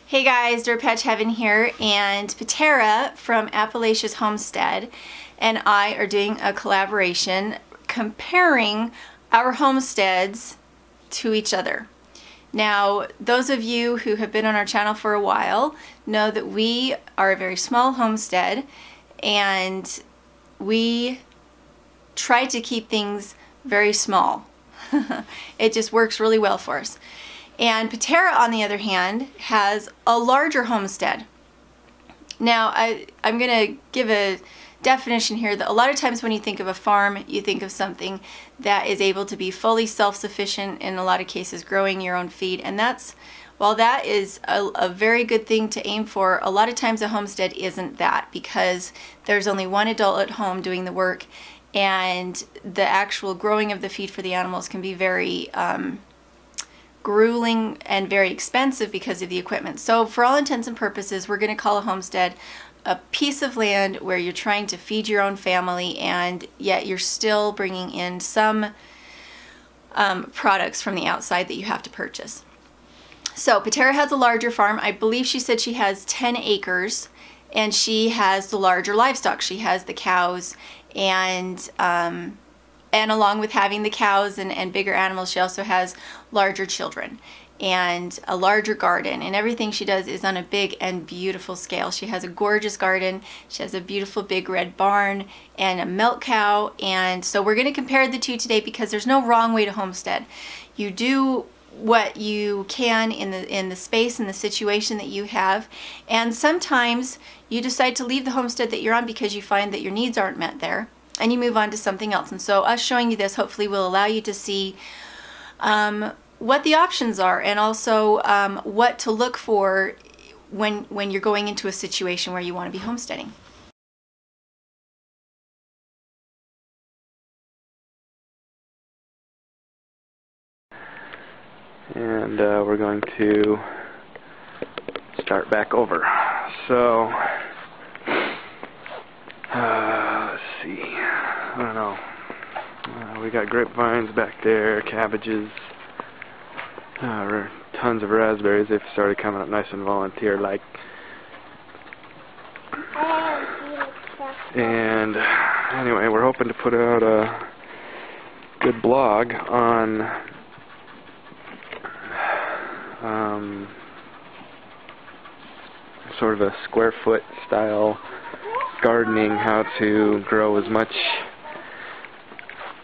Hey guys, Dirtpatcheaven here, and Patera from Appalachia's Homestead and I are doing a collaboration comparing our homesteads to each other. Now, those of you who have been on our channel for a while know that we are a very small homestead and we try to keep things very small. It just works really well for us. And Patera, on the other hand, has a larger homestead. Now, I'm going to give a definition here that a lot of times when you think of a farm, you think of something that is able to be fully self-sufficient, in a lot of cases growing your own feed. And while that is a very good thing to aim for, a lot of times a homestead isn't that, because there's only one adult at home doing the work, and the actual growing of the feed for the animals can be very grueling and very expensive because of the equipment. So for all intents and purposes, we're going to call a homestead a piece of land where you're trying to feed your own family, and yet you're still bringing in some products from the outside that you have to purchase. So Patera has a larger farm. I believe she said she has 10 acres, and she has the larger livestock. She has the cows, and along with having the cows and bigger animals, she also has larger children and a larger garden, and everything she does is on a big and beautiful scale. She has a gorgeous garden, she has a beautiful big red barn and a milk cow, and so we're going to compare the two today because there's no wrong way to homestead. You do what you can in the space and the situation that you have, and sometimes you decide to leave the homestead that you're on because you find that your needs aren't met there, and you move on to something else. And so us showing you this hopefully will allow you to see what the options are, and also what to look for when you're going into a situation where you want to be homesteading. And we're going to start back over. So let's see, I don't know, we got grapevines back there, cabbages, tons of raspberries. They've started coming up nice and volunteer-like. And anyway, we're hoping to put out a good blog on sort of a square foot style gardening, how to grow as much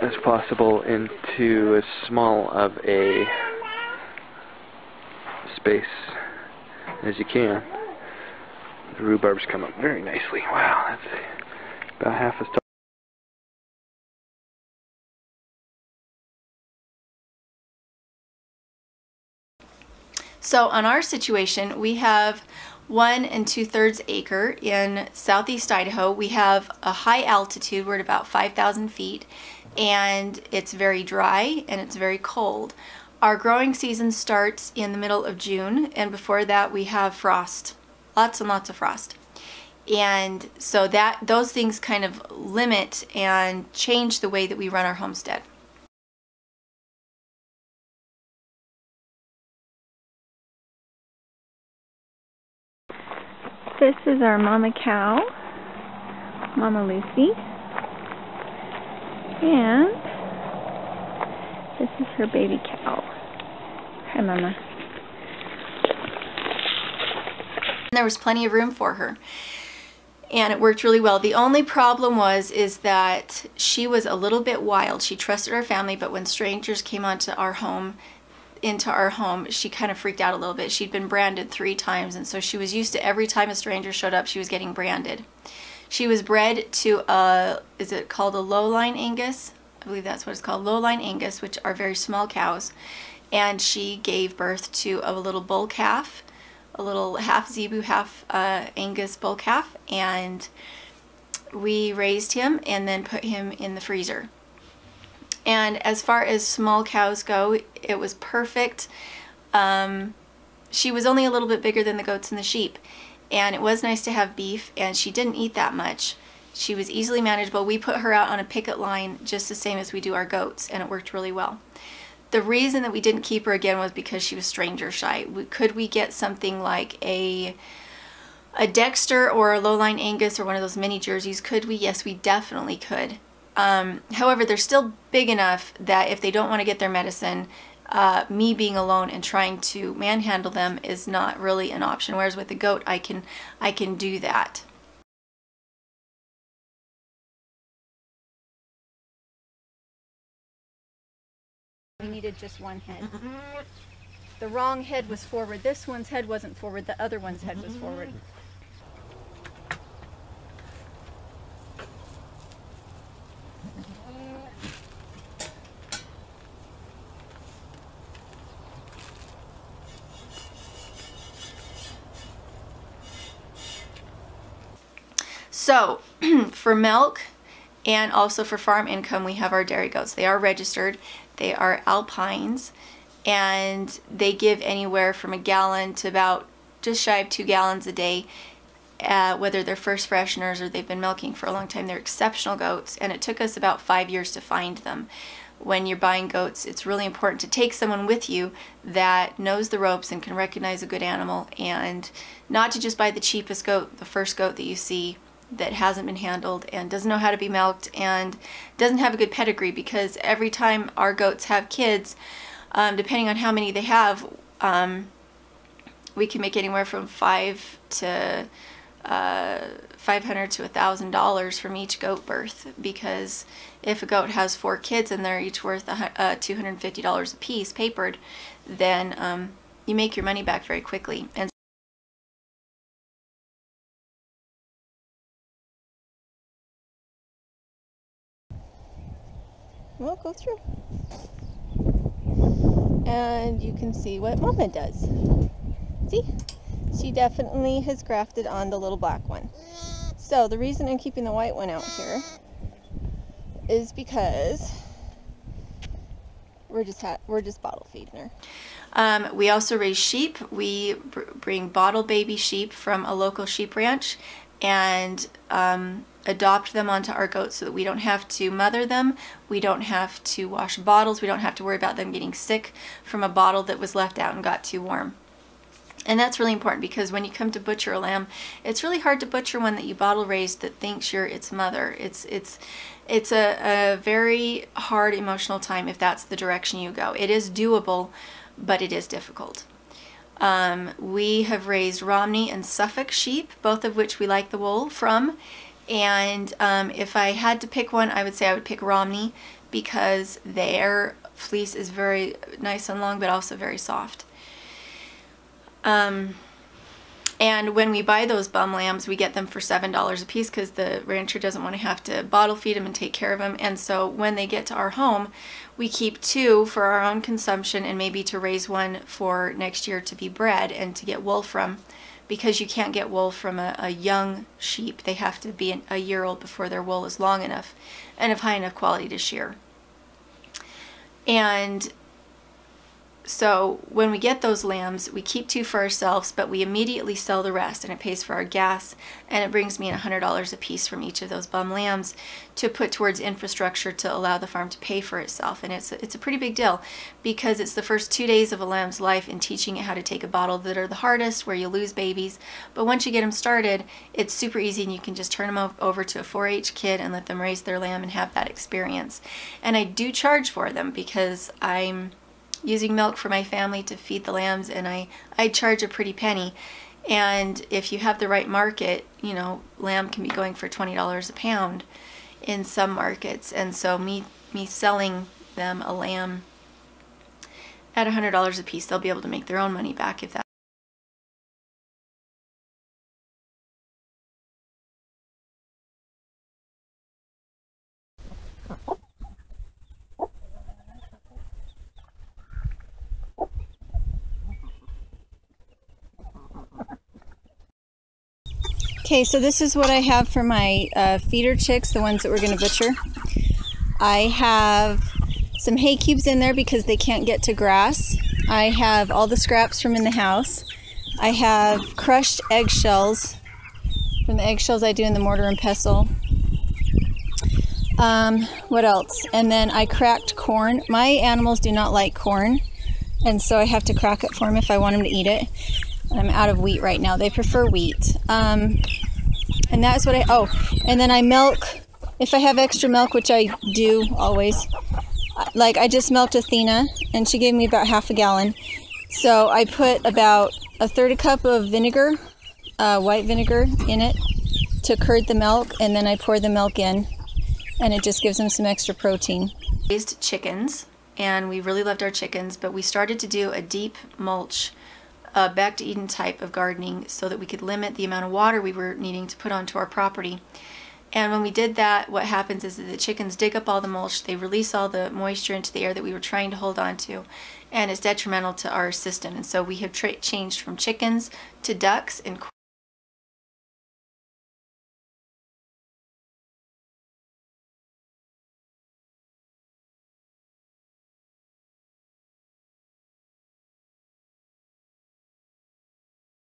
as possible into as small of a space as you can. The rhubarbs come up very nicely. Wow, that's about half as tall. So on our situation, we have 1 2/3 acre in southeast Idaho. We have a high altitude. We're at about 5,000 feet, and it's very dry and it's very cold. Our growing season starts in the middle of June, and before that we have frost, lots and lots of frost. And so those things kind of limit and change the way that we run our homestead. This is our mama cow, Mama Lucy, and this is her baby cow. Hi, Mama. There was plenty of room for her, and it worked really well. The only problem is that she was a little bit wild. She trusted our family, but when strangers came into our home, she kind of freaked out a little bit. She'd been branded 3 times, and so she was used to every time a stranger showed up, she was getting branded. She was bred to is it called a lowline Angus? I believe that's what it's called, lowline Angus, which are very small cows. And she gave birth to a little bull calf, a little half Zebu, half Angus bull calf, and we raised him and then put him in the freezer. And as far as small cows go, it was perfect. She was only a little bit bigger than the goats and the sheep, and it was nice to have beef, and she didn't eat that much. She was easily manageable. We put her out on a picket line just the same as we do our goats, and it worked really well. The reason that we didn't keep her again was because she was stranger shy. Could we get something like a Dexter or a Lowline Angus or one of those mini jerseys? Could we? Yes, we definitely could. However, they're still big enough that if they don't want to get their medicine, me being alone and trying to manhandle them is not really an option. Whereas with the goat, I can do that. We needed just one head. The wrong head was forward. This one's head wasn't forward. The other one's head was forward. So for milk and also for farm income, we have our dairy goats. They are registered. They are Alpines, and they give anywhere from a gallon to about just shy of 2 gallons a day, whether they're first fresheners or they've been milking for a long time. They're exceptional goats, and it took us about 5 years to find them. When you're buying goats, it's really important to take someone with you that knows the ropes and can recognize a good animal, and not to just buy the cheapest goat, the first goat that you see that hasn't been handled and doesn't know how to be milked and doesn't have a good pedigree, because every time our goats have kids, depending on how many they have, we can make anywhere from $500 to $1,000 from each goat birth, because if a goat has 4 kids and they're each worth $250 a piece papered, then you make your money back very quickly. And We'll go through. And you can see what Mama does. See? She definitely has grafted on the little black one. So the reason I'm keeping the white one out here is because we're just bottle feeding her. We also raise sheep. We bring bottle baby sheep from a local sheep ranch and adopt them onto our goats so that we don't have to mother them, we don't have to wash bottles, we don't have to worry about them getting sick from a bottle that was left out and got too warm. And that's really important, because when you come to butcher a lamb, it's really hard to butcher one that you bottle raised that thinks you're its mother. It's a very hard emotional time if that's the direction you go. It is doable, but it is difficult. We have raised Romney and Suffolk sheep, both of which we like the wool from. And if I had to pick one, I would say I would pick Romney, because their fleece is very nice and long, but also very soft. And when we buy those bum lambs, we get them for $7 a piece, because the rancher doesn't want to have to bottle feed them and take care of them. And so when they get to our home, we keep 2 for our own consumption and maybe to raise 1 for next year to be bred and to get wool from, because you can't get wool from a young sheep. They have to be a year old before their wool is long enough and of high enough quality to shear. And so when we get those lambs, we keep 2 for ourselves, but we immediately sell the rest, and it pays for our gas, and it brings me in $100 a piece from each of those bum lambs to put towards infrastructure to allow the farm to pay for itself. And it's a pretty big deal, because it's the first 2 days of a lamb's life in teaching it how to take a bottle that are the hardest, where you lose babies. But once you get them started, it's super easy, and you can just turn them over to a 4-H kid and let them raise their lamb and have that experience. And I do charge for them, because I'm using milk for my family to feed the lambs, and I charge a pretty penny. And if you have the right market, you know, lamb can be going for $20 a pound in some markets. And so me selling them a lamb at $100 a piece, they'll be able to make their own money back if that. Okay, so this is what I have for my feeder chicks, the ones that we're going to butcher. I have some hay cubes in there because they can't get to grass. I have all the scraps from in the house. I have crushed eggshells from the eggshells I do in the mortar and pestle. What else? And then I cracked corn. My animals do not like corn, and so I have to crack it for them if I want them to eat it. I'm out of wheat right now. They prefer wheat. And that's what and then I milk, if I have extra milk, which I do always. Like, I just milked Athena, and she gave me about half a gallon. So I put about a third cup of vinegar, white vinegar, in it to curd the milk, and then I pour the milk in, and it just gives them some extra protein. Raised chickens, and we really loved our chickens, but we started to do a deep mulch, back to Eden type of gardening so that we could limit the amount of water we were needing to put onto our property. And when we did that, what happens is that the chickens dig up all the mulch, they release all the moisture into the air that we were trying to hold on to, and it's detrimental to our system. And so we have changed from chickens to ducks and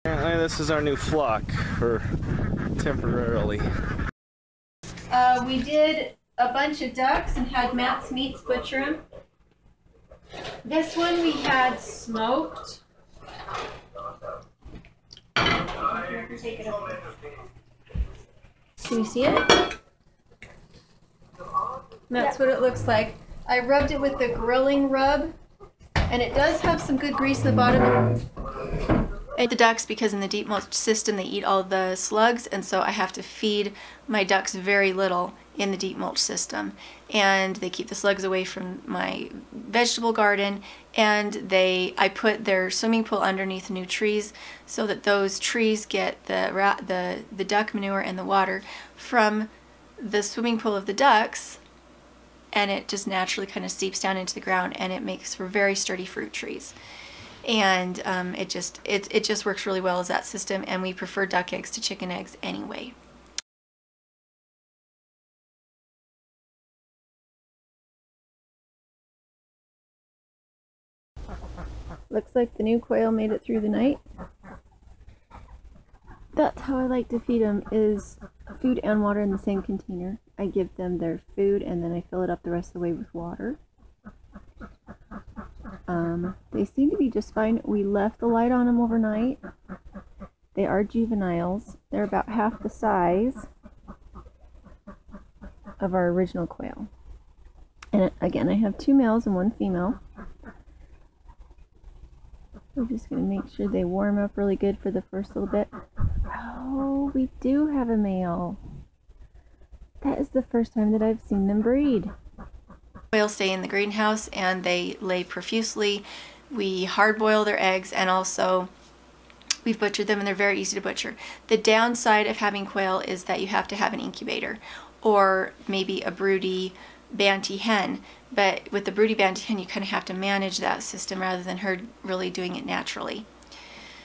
Apparently this is our new flock for temporarily. We did a bunch of ducks and had Matt's Meats butcher them. This one we had smoked. Take it over. Can you see it? That's what it looks like. I rubbed it with the grilling rub, and it does have some good grease in the bottom. the ducks, because in the deep mulch system they eat all the slugs, and so I have to feed my ducks very little in the deep mulch system, and they keep the slugs away from my vegetable garden. And I put their swimming pool underneath new trees so that those trees get the duck manure and the water from the swimming pool of the ducks, and it just naturally kind of seeps down into the ground, and it makes for very sturdy fruit trees. And it just works really well as that system, and we prefer duck eggs to chicken eggs anyway. Looks like the new quail made it through the night. That's how I like to feed them, is food and water in the same container. I give them their food and then I fill it up the rest of the way with water. They seem to be just fine. We left the light on them overnight. They are juveniles. They're about half the size of our original quail. And again, I have 2 males and 1 female. We're just going to make sure they warm up really good for the first little bit. Oh, we do have a male. That is the first time that I've seen them breed. Quail stay in the greenhouse and they lay profusely. We hard boil their eggs, and also we've butchered them, and they're very easy to butcher. The downside of having quail is that you have to have an incubator or maybe a broody banty hen. But with the broody banty hen, you kind of have to manage that system rather than her really doing it naturally.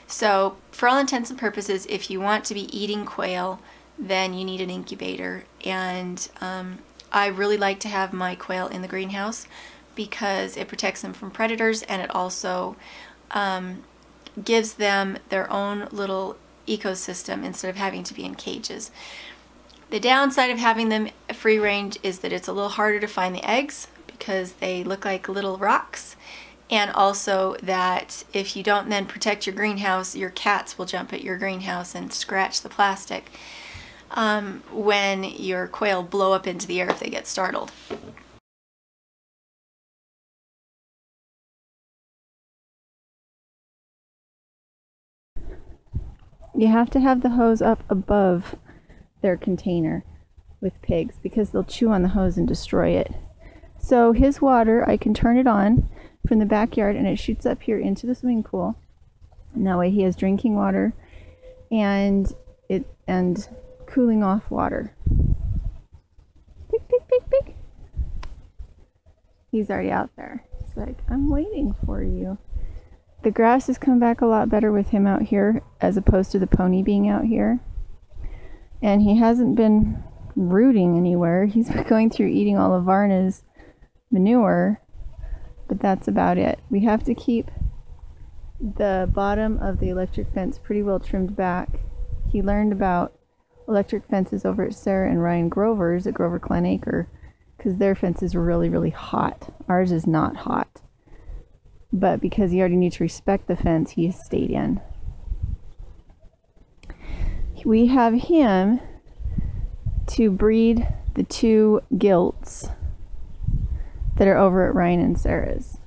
So for all intents and purposes, if you want to be eating quail, then you need an incubator. And I really like to have my quail in the greenhouse because it protects them from predators, and it also gives them their own little ecosystem instead of having to be in cages. The downside of having them free range is that it's a little harder to find the eggs because they look like little rocks, and also that if you don't then protect your greenhouse, your cats will jump at your greenhouse and scratch the plastic when your quail blow up into the air if they get startled. You have to have the hose up above their container with pigs because they'll chew on the hose and destroy it. So his water, I can turn it on from the backyard and it shoots up here into the swimming pool. And that way he has drinking water and cooling off water. Pick, pick, pick, pick. He's already out there. He's like, I'm waiting for you. The grass has come back a lot better with him out here as opposed to the pony being out here. And he hasn't been rooting anywhere. He's been going through eating all of Varna's manure, but that's about it. We have to keep the bottom of the electric fence pretty well trimmed back. He learned about electric fences over at Sarah and Ryan Grover's at Grover Clan Acre, because their fence is really, really hot. Ours is not hot. But because he already needs to respect the fence, he has stayed in. We have him to breed the 2 gilts that are over at Ryan and Sarah's.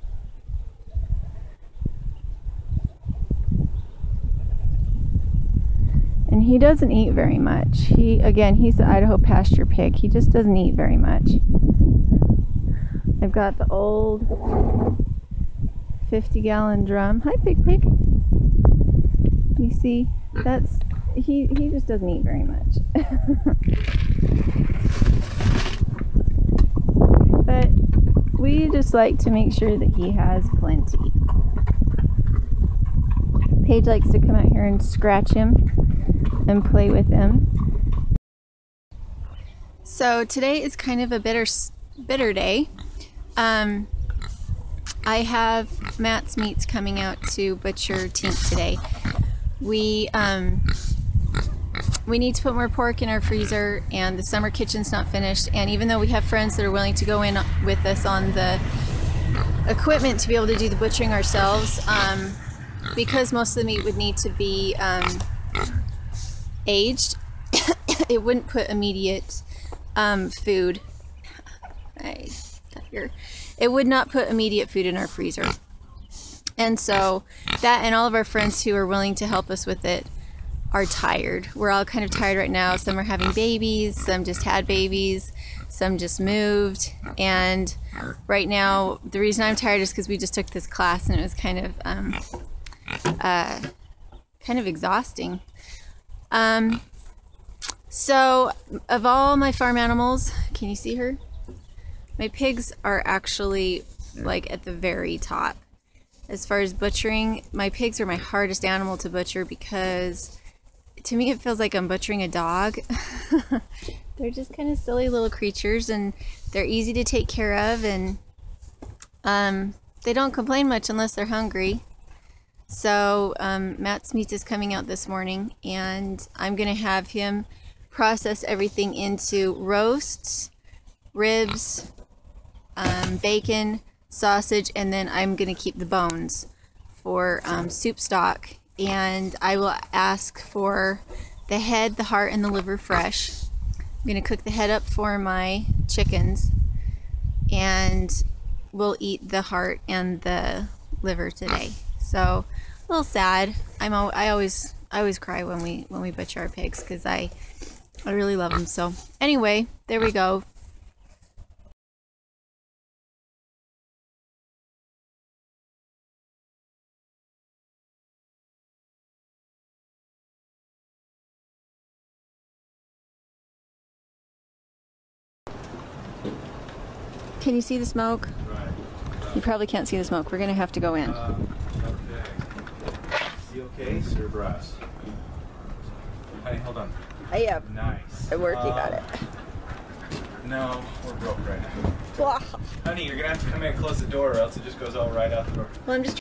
And he doesn't eat very much. He's the Idaho pasture pig. He just doesn't eat very much. I've got the old 50-gallon drum. Hi, Pig. You see, he just doesn't eat very much. But we just like to make sure that he has plenty. Paige likes to come out here and scratch him and play with him. So today is kind of a bitter day. I have Matt's meats coming out to butcher Tink today. We need to put more pork in our freezer, and the summer kitchen's not finished. And even though we have friends that are willing to go in with us on the equipment to be able to do the butchering ourselves, because most of the meat would need to be aged, it wouldn't put immediate food. It would not put immediate food in our freezer. And so that, and all of our friends who are willing to help us with it are tired. We're all kind of tired right now. Some are having babies, some just had babies, some just moved. And right now, the reason I'm tired is because we just took this class and it was kind of exhausting. So of all my farm animals, can you see her? My pigs are actually like at the very top. As far as butchering, my pigs are my hardest animal to butcher because to me it feels like I'm butchering a dog. They're just kind of silly little creatures, and they're easy to take care of, and they don't complain much unless they're hungry. So Matt's meat is coming out this morning, and I'm gonna have him process everything into roasts, ribs, bacon, sausage, and then I'm gonna keep the bones for soup stock. And I will ask for the head, the heart, and the liver fresh. I'm gonna cook the head up for my chickens, and we'll eat the heart and the liver today. So a little sad. I always cry when we butcher our pigs because I really love them. So anyway, there we go. Can you see the smoke? Right. You probably can't see the smoke. We're gonna have to go in. Okay. You okay, sir, brass? Honey, hold on. I am. Nice. I work. You got it. No, we're broke right now. Honey, you're gonna have to come in and close the door, or else it just goes all right out the door. Well, I'm just